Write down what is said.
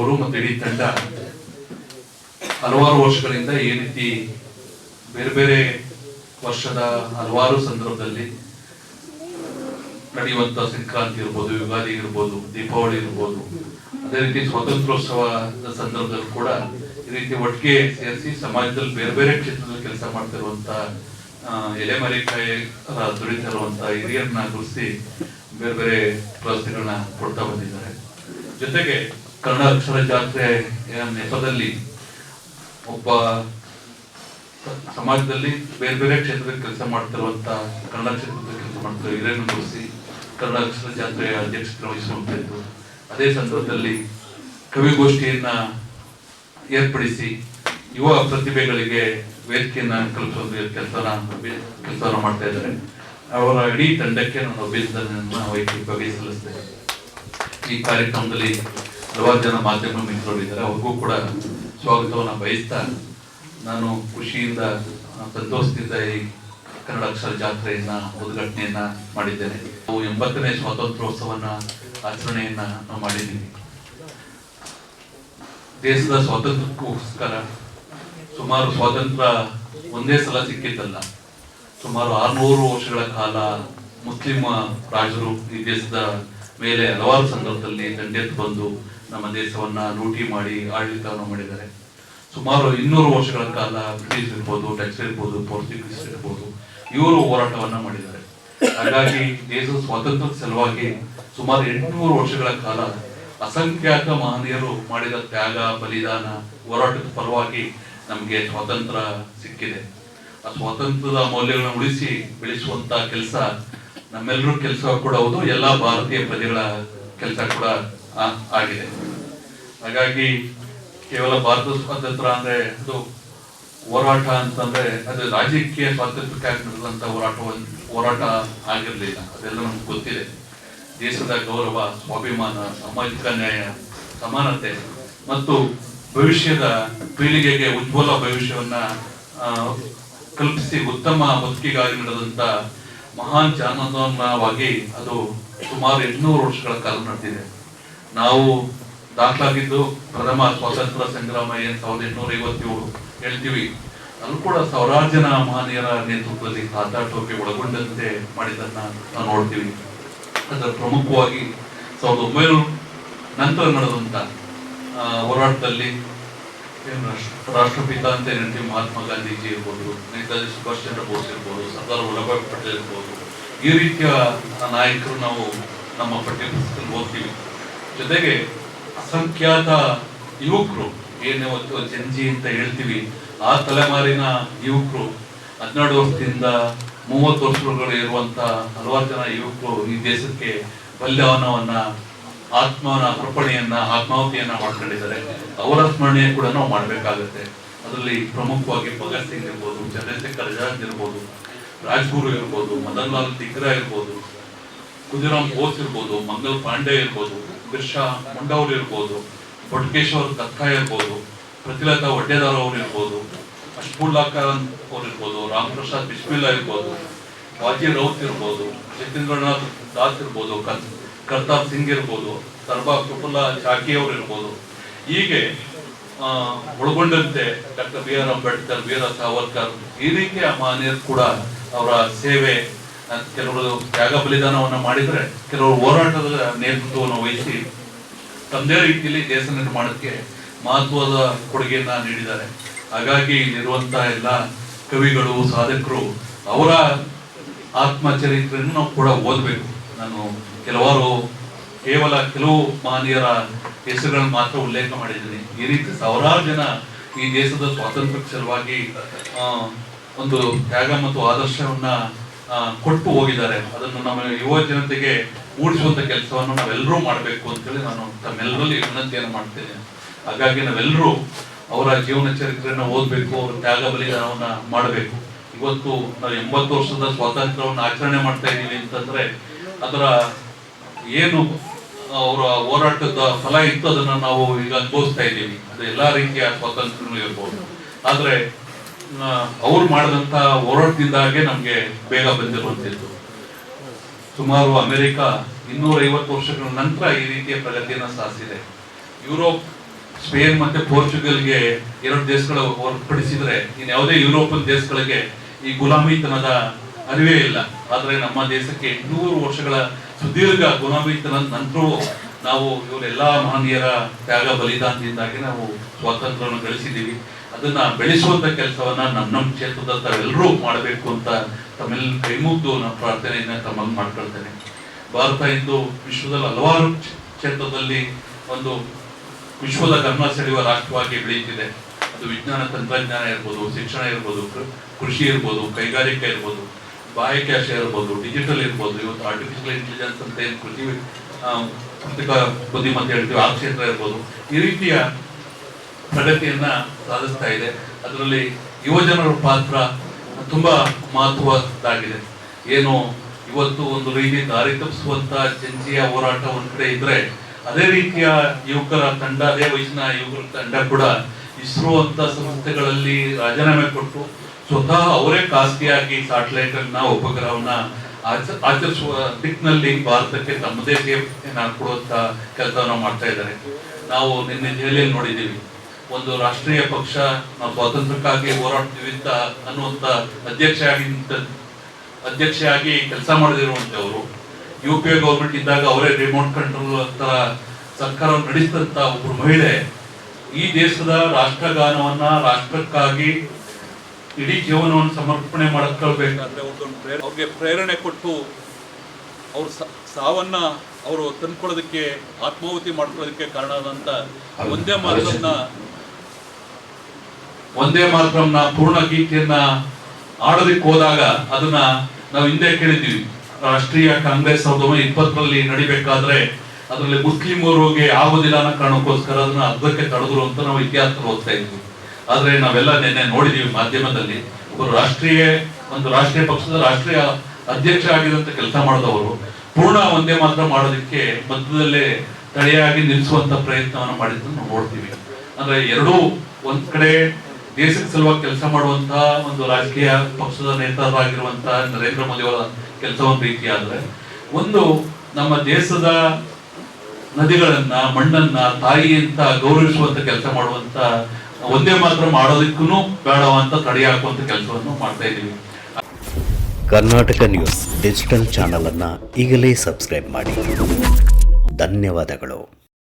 ಅವರು ಮತ್ತು ಇಡೀ ತಂಡ ಹಲವಾರು ವರ್ಷಗಳಿಂದ ಈ ರೀತಿ ಬೇರೆ ಬೇರೆ ವರ್ಷದ ಹಲವಾರು ಸಂದರ್ಭದಲ್ಲಿ ನಡೆಯುವಂತ ಸಂಕ್ರಾಂತಿ ಇರ್ಬೋದು, ಯುಗಾದಿ ಇರ್ಬೋದು, ದೀಪಾವಳಿ ಇರ್ಬೋದು, ಅದೇ ರೀತಿ ಸ್ವಾತಂತ್ರ್ಯೋತ್ಸವದ ಸಂದರ್ಭದಲ್ಲಿ ಕೂಡ ಈ ರೀತಿ ಒಟ್ಟಿಗೆ ಸೇರಿಸಿ ಸಮಾಜದಲ್ಲಿ ಬೇರೆ ಬೇರೆ ಕ್ಷೇತ್ರದಲ್ಲಿ ಕೆಲಸ ಮಾಡ್ತಿರುವಂತ ಎಲೆಮರೆಕಾಯಿ ದುಡಿತಾ ಇರುವಂತ ಹಿರಿಯರನ್ನ ಗುರುತಿಸಿ ಬೇರೆ ಬೇರೆ ಪ್ರಶಸ್ತಿಗಳನ್ನ ಕೊಡ್ತಾ ಬಂದಿದ್ದಾರೆ. ಜೊತೆಗೆ ಕನ್ನಡ ಅಕ್ಷರ ಜಾತ್ರೆ ನೆಪದಲ್ಲಿ ಒಬ್ಬ ಸಮಾಜದಲ್ಲಿ ಬೇರೆ ಬೇರೆ ಕ್ಷೇತ್ರದಲ್ಲಿ ಕೆಲಸ ಮಾಡ್ತಿರುವಂತ ಕನ್ನಡ ಕ್ಷೇತ್ರದಲ್ಲಿ ಕೆಲಸ ಮಾಡ್ತಿರೋ ಹಿರಿಯರನ್ನು ಗುರುತಿಸಿ ಕನ್ನಡ ಅಕ್ಷರ ಜಾತ್ರೆಯ ಅಧ್ಯಕ್ಷತೆ ವಹಿಸುವಂತದ್ದು. ಅದೇ ಸಂದರ್ಭದಲ್ಲಿ ಕವಿಗೋಷ್ಠಿಯನ್ನ ಏರ್ಪಡಿಸಿ ಯುವ ಪ್ರತಿಭೆಗಳಿಗೆ ವೇದಿಕೆಯನ್ನ ಕಲ್ಪಿಸುವ ಕೆಲಸವನ್ನ ಮಾಡ್ತಾ ಇದ್ದಾರೆ. ಅವರ ಇಡೀ ತಂಡಕ್ಕೆ ನಾನು ಅಭಿನಂದನೆಯನ್ನ ವೈಯಕ್ತಿಕವಾಗಿ ಸಲ್ಲಿಸ್ತೇನೆ. ಈ ಕಾರ್ಯಕ್ರಮದಲ್ಲಿ ಹಲವಾರು ಜನ ಮಾಧ್ಯಮ ಮಿತ್ರರು ಇದ್ದಾರೆ, ಅವ್ರಿಗೂ ಕೂಡ ಸ್ವಾಗತವನ್ನ ಬಯಸ್ತಾ ನಾನು ಖುಷಿಯಿಂದ ಸಂತೋಷದಿಂದ ಈ ಕನ್ನಡ ಅಕ್ಷರ ಜಾತ್ರೆಯನ್ನ ಉದ್ಘಾಟನೆಯನ್ನ ಮಾಡಿದ್ದೇನೆ. ನಾವು 80ನೇ ಸ್ವಾತಂತ್ರ್ಯೋತ್ಸವನ ಆಚರಣೆಯನ್ನ ನಾವು ಮಾಡಿದ್ದೀವಿ. ದೇಶದ ಸ್ವಾತಂತ್ರ್ಯಕ್ಕೋಸ್ಕರ ಸುಮಾರು ಸ್ವಾತಂತ್ರ್ಯ ಒಂದೇ ಸಲ ಸಿಕ್ಕಿದ್ದಲ್ಲ, ಸುಮಾರು 600 ವರ್ಷಗಳ ಕಾಲ ಮುಸ್ಲಿಂ ರಾಜರು ಈ ದೇಶದ ಮೇಲೆ ಹಲವಾರು ಸಂದರ್ಭದಲ್ಲಿ ದಂಡೆತ್ತು ಬಂದು ನಮ್ಮ ದೇಶವನ್ನ ಲೂಟಿ ಮಾಡಿ ಆಡಳಿತವನ್ನು ಮಾಡಿದ್ದಾರೆ. ಸುಮಾರು 200 ವರ್ಷಗಳ ಕಾಲ ಬ್ರಿಟಿಷ್ ಇರ್ಬೋದು, ಡಚ್ ಇರ್ಬೋದು, ಪೋರ್ಚುಗೀಸ್ ಇರ್ಬೋದು, ಇವರು ಹೋರಾಟವನ್ನ ಮಾಡಿದ್ದಾರೆ. ಹಾಗಾಗಿ ದೇಶದ ಸ್ವಾತಂತ್ರ್ಯದ ಸಲುವಾಗಿ ಸುಮಾರು 800 ವರ್ಷಗಳ ಕಾಲ ಅಸಂಖ್ಯಾತ ಮಹನೀಯರು ಮಾಡಿದ ತ್ಯಾಗ, ಬಲಿದಾನ, ಹೋರಾಟದ ಪರವಾಗಿ ನಮಗೆ ಸ್ವಾತಂತ್ರ್ಯ ಸಿಕ್ಕಿದೆ. ಆ ಸ್ವಾತಂತ್ರ್ಯದ ಮೌಲ್ಯಗಳನ್ನು ಉಳಿಸಿ ಬೆಳೆಸುವಂತ ಕೆಲಸ ನಮ್ಮೆಲ್ಲರೂ ಕೆಲಸ ಕೂಡ ಹೌದು, ಎಲ್ಲಾ ಭಾರತೀಯ ಪ್ರಜೆಗಳ ಕೆಲಸ ಕೂಡ ಆಗಿದೆ. ಹಾಗಾಗಿ ಕೇವಲ ಭಾರತ ಸ್ವಾತಂತ್ರ್ಯ ಅಂದ್ರೆ ಅದು ಹೋರಾಟ ಅಂತಂದ್ರೆ ಅದು ರಾಜಕೀಯ ಸ್ವಾತಂತ್ರ್ಯಕ್ಕಾಗಿ ನಡೆದಂತ ಹೋರಾಟ ಆಗಿರ್ಲಿಲ್ಲ. ಅದೆಲ್ಲ ನಮ್ಗೆ ಗೊತ್ತಿದೆ. ದೇಶದ ಗೌರವ, ಸ್ವಾಭಿಮಾನ, ಸಾಮಾಜಿಕ ನ್ಯಾಯ, ಸಮಾನತೆ ಮತ್ತು ಭವಿಷ್ಯದ ಪೀಳಿಗೆಗೆ ಉಜ್ವಲ ಭವಿಷ್ಯವನ್ನ ಕಲ್ಪಿಸಿ ಉತ್ತಮ ಬದುಕಿಗಾಗಿ ನಡೆದಂತ ಮಹಾನ್ ಜಾನದಾನವಾಗಿ ಅದು ಸುಮಾರು 800 ವರ್ಷಗಳ ಕಾಲ ನಡೆದಿದೆ. ನಾವು ದಾಖಲಾಗಿದ್ದು ಪ್ರಥಮ ಸ್ವಾತಂತ್ರ್ಯ ಸಂಗ್ರಾಮ 1857 ಹೇಳ್ತೀವಿ. ಅದು ಕೂಡ ಸಾವಿರಾರು ಜನ ಮಹನೀಯರ ನೇತೃತ್ವದಲ್ಲಿ ಕಾದಾಟಕ್ಕೆ ಒಳಗೊಂಡಂತೆ ಮಾಡಿದ್ದನ್ನ ನಾವು ನೋಡ್ತೀವಿ. ಅದರ ಪ್ರಮುಖವಾಗಿ 1900 ನಂತರ ನಡೆದಂತ ಹೋರಾಟದಲ್ಲಿ ರಾಷ್ಟ್ರಪಿತ ಅಂತ ಹೇಳ್ತೀವಿ ಮಹಾತ್ಮ ಗಾಂಧೀಜಿ ಇರ್ಬೋದು, ನೇತಾಜಿ ಸುಭಾಷ್ ಚಂದ್ರ ಬೋಸ್ ಇರ್ಬೋದು, ಸರ್ದಾರ್ ವಲ್ಲಭಾಯ್ ಪಟೇಲ್ ಇರ್ಬೋದು, ಈ ರೀತಿಯ ನಾಯಕರು ನಾವು ನಮ್ಮ ಪಠ್ಯ ಪುಸ್ತಕದಲ್ಲಿ ಓದ್ತೀವಿ. ಜೊತೆಗೆ ಅಸಂಖ್ಯಾತ ಯುವಕರು ಏನಿವತ್ತು ಜಂಜಿ ಅಂತ ಹೇಳ್ತೀವಿ, ಆ ತಲೆಮಾರಿನ ಯುವಕರು 12 ವರ್ಷದಿಂದ 30 ವರ್ಷಗಳು ಇರುವಂತ ಹಲವಾರು ಜನ ಯುವಕರು ಈ ದೇಶಕ್ಕೆ ಬಲಿದಾನವನ್ನ, ಆತ್ಮನ ಅರ್ಪಣೆಯನ್ನ, ಆತ್ಮಾಹುತಿಯನ್ನ ಮಾಡ್ಕೊಂಡಿದ್ದಾರೆ. ಅವರ ಸ್ಮರಣೆ ಕೂಡ ನಾವು ಮಾಡ್ಬೇಕಾಗತ್ತೆ. ಅದರಲ್ಲಿ ಪ್ರಮುಖವಾಗಿ ಭಗತ್ ಸಿಂಗ್ ಇರ್ಬೋದು, ಚಂದ್ರಶೇಖರ್ ಆಜಾದ್ ಇರ್ಬೋದು, ರಾಜ್ಗುರು ಇರ್ಬೋದು, ಮದನ್ ಲಾಲ್ ತಿಗ್ರಾ ಇರ್ಬೋದು, ಖುದಿರಾಮ್ ಬೋಸ್ ಇರ್ಬೋದು, ಮಂಗಲ್ ಪಾಂಡೆ ಇರ್ಬೋದು, ಬಿರ್ಸಾ ಮುಂಡಾ ಅವ್ರು ಇರ್ಬೋದು, ಬಟ್ಕೇಶ್ವರ್ ದತ್ತ ಇರ್ಬೋದು, ಪ್ರತಿಲತಾ ವಡ್ಡೇದಾರ್ ಅವ್ರು ಇರ್ಬೋದು, ಅಶ್ಫುಲ್ಲಾ ಖಾನ್ ಅವ್ರು ಇರ್ಬೋದು, ರಾಮ್ ಪ್ರಸಾದ್ ಬಿಸ್ಮಿಲ್ಲಾ ಇರ್ಬೋದು, ವಾಜಿ ರೌತ್ ಇರ್ಬೋದು, ಜತೇಂದ್ರನಾಥ್ ದಾಸ್ ಇರ್ಬೋದು, ಕರ್ತಾರ್ ಸಿಂಗ್ ಇರ್ಬೋದು, ಸರ್ಬಾ ಕಪುಲ್ಲಾ ಚಾಕಿ ಅವರು ಇರ್ಬೋದು, ಹೀಗೆ ಒಳಗೊಂಡಂತೆ ಡಾಕ್ಟರ್ ಬಿ.ಆರ್. ಅಂಬೇಡ್ಕರ್, ವೀರ ಸಾವರ್ಕರ್, ಈ ರೀತಿಯ ಮಹನೀಯರು ಕೂಡ ಅವರ ಸೇವೆ, ಕೆಲವರು ತ್ಯಾಗ ಬಲಿದಾನವನ್ನ ಮಾಡಿದ್ರೆ ಕೆಲವರು ಹೋರಾಟದ ನೇತೃತ್ವವನ್ನು ವಹಿಸಿ ತಮ್ಮದೇ ರೀತಿಯಲ್ಲಿ ದೇಶ ನಿರ್ಮಾಣಕ್ಕೆ ಮಹತ್ವದ ಕೊಡುಗೆಯನ್ನ ನೀಡಿದ್ದಾರೆ. ಹಾಗಾಗಿ ಇಲ್ಲಿರುವಂತಹ ಎಲ್ಲ ಕವಿಗಳು, ಸಾಧಕರು ಅವರ ಆತ್ಮಚರಿತ್ರೆಯನ್ನು ನಾವು ಕೂಡ ಓದಬೇಕು. ನಾನು ಕೇವಲ ಕೆಲವು ಮಹನೀಯರ ಹೆಸರುಗಳನ್ನು ಮಾತ್ರ ಉಲ್ಲೇಖ ಮಾಡಿದ್ದೀನಿ. ಈ ರೀತಿ ಸಾವಿರಾರು ಜನ ಈ ದೇಶದ ಸ್ವಾತಂತ್ರ್ಯ ಸಲುವಾಗಿ ಒಂದು ತ್ಯಾಗ ಮತ್ತು ಆದರ್ಶವನ್ನ ಕೊಟ್ಟು ಹೋಗಿದ್ದಾರೆ. ಅದನ್ನು ನಮ್ಮ ಯುವ ಜನತೆಗೆ ಮೂಡಿಸುವಂತ ಕೆಲಸವನ್ನು ನಾವೆಲ್ಲರೂ ಮಾಡಬೇಕು ಅಂತೇಳಿ ನಾನು ತಮ್ಮೆಲ್ಲರಲ್ಲಿ ವಿನಂತಿಯನ್ನು ಮಾಡ್ತೇನೆ. ಹಾಗಾಗಿ ನಾವೆಲ್ಲರೂ ಅವರ ಜೀವನ ಚರಿತ್ರೆಯನ್ನು ಓದಬೇಕು, ಅವರ ತ್ಯಾಗ ಬಲಿದಾನವನ್ನ ಮಾಡಬೇಕು. ಇವತ್ತು ನಾವು 80 ವರ್ಷದ ಸ್ವಾತಂತ್ರ್ಯವನ್ನು ಆಚರಣೆ ಮಾಡ್ತಾ ಇದ್ದೀವಿ ಅಂತಂದ್ರೆ ಅದರ ಏನು ಅವರ ಹೋರಾಟದ ಫಲ ಇತ್ತು ಅದನ್ನ ನಾವು ಈಗ ಅನುಭವಿಸ್ತಾ ಇದ್ದೀವಿ. ಅದು ಎಲ್ಲಾ ರೀತಿಯ ಸ್ವಾತಂತ್ರ್ಯ ಇರ್ಬೋದು. ಆದ್ರೆ ಅವ್ರು ಮಾಡಿದಂತ ಹೋರಾಟದಿಂದಾಗೆ ನಮ್ಗೆ ಬೇಗ ಬಂದಿರುವಂತದ್ದು. ಸುಮಾರು ಅಮೆರಿಕ 250 ವರ್ಷಗಳ ನಂತರ ಈ ರೀತಿಯ ಪ್ರಗತಿಯನ್ನ ಸಾಧಿಸಿದೆ. ಯುರೋಪ್ ಸ್ಪೇನ್ ಮತ್ತೆ ಪೋರ್ಚುಗಲ್ಗೆ 2 ದೇಶಗಳು ಹೊರತುಪಡಿಸಿದ್ರೆ ಇನ್ನು ಯಾವುದೇ ಯುರೋಪಿಯನ್ ದೇಶಗಳಿಗೆ ಈ ಗುಲಾಮಿತನದ ಅರಿವೇ ಇಲ್ಲ. ಆದ್ರೆ ನಮ್ಮ ದೇಶಕ್ಕೆ 800 ವರ್ಷಗಳ ಸುದೀರ್ಘ ಗುಲಾಮಿತನದ ನಂತರವೂ ನಾವು ಇವರೆಲ್ಲ ಮಹನೀಯರ ತ್ಯಾಗ ಬಲಿದಾನದಿಂದಾಗಿ ನಾವು ಸ್ವಾತಂತ್ರ್ಯವನ್ನು ಗಳಿಸಿದ್ದೀವಿ. ಅದನ್ನ ಬೆಳೆಸುವಂತ ಕೆಲಸವನ್ನ ನಮ್ಮ ಕ್ಷೇತ್ರದ ತಾವೆಲ್ಲರೂ ಮಾಡಬೇಕು ಅಂತ ತಮ್ಮೆಲ್ಲ ಕೈಮುಗ್ದು ನಾನು ಪ್ರಾರ್ಥನೆಯನ್ನ ತಮ್ಮಲ್ಲಿ ಮಾಡ್ಕೊಳ್ತೇನೆ. ಭಾರತ ಇಂದು ವಿಶ್ವದಲ್ಲಿ ಹಲವಾರು ಕ್ಷೇತ್ರದಲ್ಲಿ ಒಂದು ವಿಶ್ವದ ಗಮನ ಸೆಳೆಯುವ ರಾಷ್ಟ್ರವಾಗಿ ಬೆಳೆಯುತ್ತಿದೆ. ಅದು ವಿಜ್ಞಾನ ತಂತ್ರಜ್ಞಾನ ಇರ್ಬೋದು, ಶಿಕ್ಷಣ ಇರ್ಬೋದು, ಕೃಷಿ ಇರ್ಬೋದು, ಕೈಗಾರಿಕೆ ಇರ್ಬೋದು, ಬಾಹ್ಯಾಕಾಶ ಇರ್ಬೋದು, ಡಿಜಿಟಲ್ ಇರ್ಬೋದು, ಇವತ್ತು ಆರ್ಟಿಫಿಷಿಯಲ್ ಇಂಟೆಲಿಜೆನ್ಸ್ ಅಂತ ಏನು ಕೃತಿಕಾ ಬುದ್ಧಿಮತ್ತೆ ಹೇಳ್ತೀವಿ ಆ ಕ್ಷೇತ್ರ ಇರ್ಬೋದು. ಈ ರೀತಿಯ ಪ್ರಗತಿಯನ್ನ ಸಾಧಿಸ್ತಾ ಇದೆ. ಅದರಲ್ಲಿ ಯುವಜನರ ಪಾತ್ರ ತುಂಬಾ ಮಹತ್ವದ್ದಾಗಿದೆ. ಏನು ಇವತ್ತು ಒಂದು ರೀತಿ ದಾರಿ ತಪ್ಪಿಸುವಂತ ಜನತೆಯ ಹೋರಾಟ ಒಂದ್ ಕಡೆ ಇದ್ರೆ, ಅದೇ ರೀತಿಯ ಯುವಕರ ತಂಡ, ಅದೇ ವಯಸ್ಸಿನ ಯುವಕರ ತಂಡ ಕೂಡ ಇಸ್ರೋ ಅಂತ ಸಂಸ್ಥೆಗಳಲ್ಲಿ ರಾಜೀನಾಮೆ ಕೊಟ್ಟು ಸ್ವತಃ ಅವರೇ ಖಾಸಗಿಯಾಗಿ ಸ್ಯಾಟಲೈಟ್ ಅನ್ನ ಉಪಗ್ರಹವನ್ನ ಆಚರಿಸುವ ದಿಕ್ಕಿನಲ್ಲಿ ಭಾರತಕ್ಕೆ ತಮ್ಮದೇ ಸೇವೆಯನ್ನು ಕೊಡುವಂತ ಕೆಲಸವನ್ನ ಮಾಡ್ತಾ ಇದ್ದಾರೆ. ನಾವು ನಿನ್ನೆ ದೆಹಲಿಯಲ್ಲಿ ನೋಡಿದ್ದೀವಿ, ಒಂದು ರಾಷ್ಟ್ರೀಯ ಪಕ್ಷ ನಾವು ಸ್ವಾತಂತ್ರ್ಯಕ್ಕಾಗಿ ಹೋರಾಡ್ತೀವಿ ಅಂತ ಅನ್ನುವಂತ ಅಧ್ಯಕ್ಷೆಯಾಗಿ ಕೆಲಸ ಮಾಡದಿರುವಂತವರು, UPA ಗೌರ್ಮೆಂಟ್ ಇದ್ದಾಗ ಅವರೇ ರಿಮೋಟ್ ಕಂಟ್ರೋಲ್ ತರ ಸರ್ಕಾರವನ್ನು ನಡೆಸಿದಂತ ಒಬ್ಬರು ಮಹಿಳೆ ಈ ದೇಶದ ರಾಷ್ಟ್ರಗಾನವನ್ನ ರಾಷ್ಟ್ರಕ್ಕಾಗಿ ಇಡೀ ಜೀವನವನ್ನು ಸಮರ್ಪಣೆ ಮಾಡ್ಕೊಳ್ಬೇಕಾದ್ರೆ ಅವ್ರಿಗೆ ಪ್ರೇರಣೆ ಕೊಟ್ಟು ಅವ್ರ ಸಾವನ್ನ ಅವರು ತಂದ್ಕೊಳ್ಳೋದಕ್ಕೆ, ಆತ್ಮಾಹುತಿ ಮಾಡ್ಕೊಳ್ಳೋದಕ್ಕೆ ಕಾರಣ ಆದಂತ ಒಂದೇ ಮಾತ್ರಮ್ನ ಪೂರ್ಣ ಗೀತೆಯನ್ನ ಆಡೋದಕ್ಕೆ ಹೋದಾಗ ಅದನ್ನ ನಾವು ಹಿಂದೆ ಕೇಳಿದ್ವಿ. ರಾಷ್ಟ್ರೀಯ ಕಾಂಗ್ರೆಸ್ 1920ರಲ್ಲಿ ನಡಿಬೇಕಾದ್ರೆ ಅದರಲ್ಲಿ ಮುಸ್ಲಿಮರಿಗೆ ಆಗೋದಿಲ್ಲ ಅನ್ನೋ ಕಾರಣಕ್ಕೋಸ್ಕರ ಅದನ್ನ ಅರ್ಧಕ್ಕೆ ತಡೆದ್ರು ಅಂತ ನಾವು ಇತಿಹಾಸ ಓದ್ತಾ ಇದ್ವಿ. ಆದ್ರೆ ನಾವೆಲ್ಲ ನಿನ್ನೆ ನೋಡಿದೀವಿ ಮಾಧ್ಯಮದಲ್ಲಿ, ಒಬ್ಬರು ರಾಷ್ಟ್ರೀಯ ಪಕ್ಷದ ರಾಷ್ಟ್ರೀಯ ಅಧ್ಯಕ್ಷ ಆಗಿದಂತ ಕೆಲಸ ಮಾಡಿದವರು ಪೂರ್ಣ ಒಂದೇ ಮಾತ್ರ ಮಾಡೋದಕ್ಕೆ ಮಧ್ಯದಲ್ಲೇ ತಡೆಯಾಗಿ ನಿಲ್ಲಿಸುವಂತ ಪ್ರಯತ್ನವನ್ನು ಮಾಡಿದ್ದನ್ನು ನಾವು ನೋಡ್ತೀವಿ. ಅಂದ್ರೆ ಎರಡೂ ಒಂದ್ ಕಡೆ ದೇಶಕ್ಕೆ ಸಲುವಾಗಿ ಕೆಲಸ ಮಾಡುವಂತಹ ಒಂದು ರಾಜಕೀಯ ಪಕ್ಷದ ನೇತಾರರಾಗಿರುವಂತಹ ನರೇಂದ್ರ ಮೋದಿ ಅವರ ಕೆಲಸ ಒಂದು ರೀತಿ ಆದ್ರೆ, ಒಂದು ನಮ್ಮ ದೇಶದ ನದಿಗಳನ್ನ, ಮಣ್ಣನ್ನ ತಾಯಿ ಅಂತ ಗೌರವಿಸುವಂತ ಕೆಲಸ ಮಾಡುವಂತ, ಒಂದೇ ಮಾತ್ರ ಮಾಡೋದಕ್ಕೂ ಬೇಡವಂತ ತಡೆ ಹಾಕುವಂತ ಕೆಲಸವನ್ನು ಮಾಡ್ತಾ ಇದ್ದೀವಿ. ಕರ್ನಾಟಕ ನ್ಯೂಸ್ ಡಿಜಿಟಲ್ ಚಾನಲ್ ಅನ್ನು ಈಗಲೇ ಸಬ್ಸ್ಕ್ರೈಬ್ ಮಾಡಿ. ಧನ್ಯವಾದಗಳು.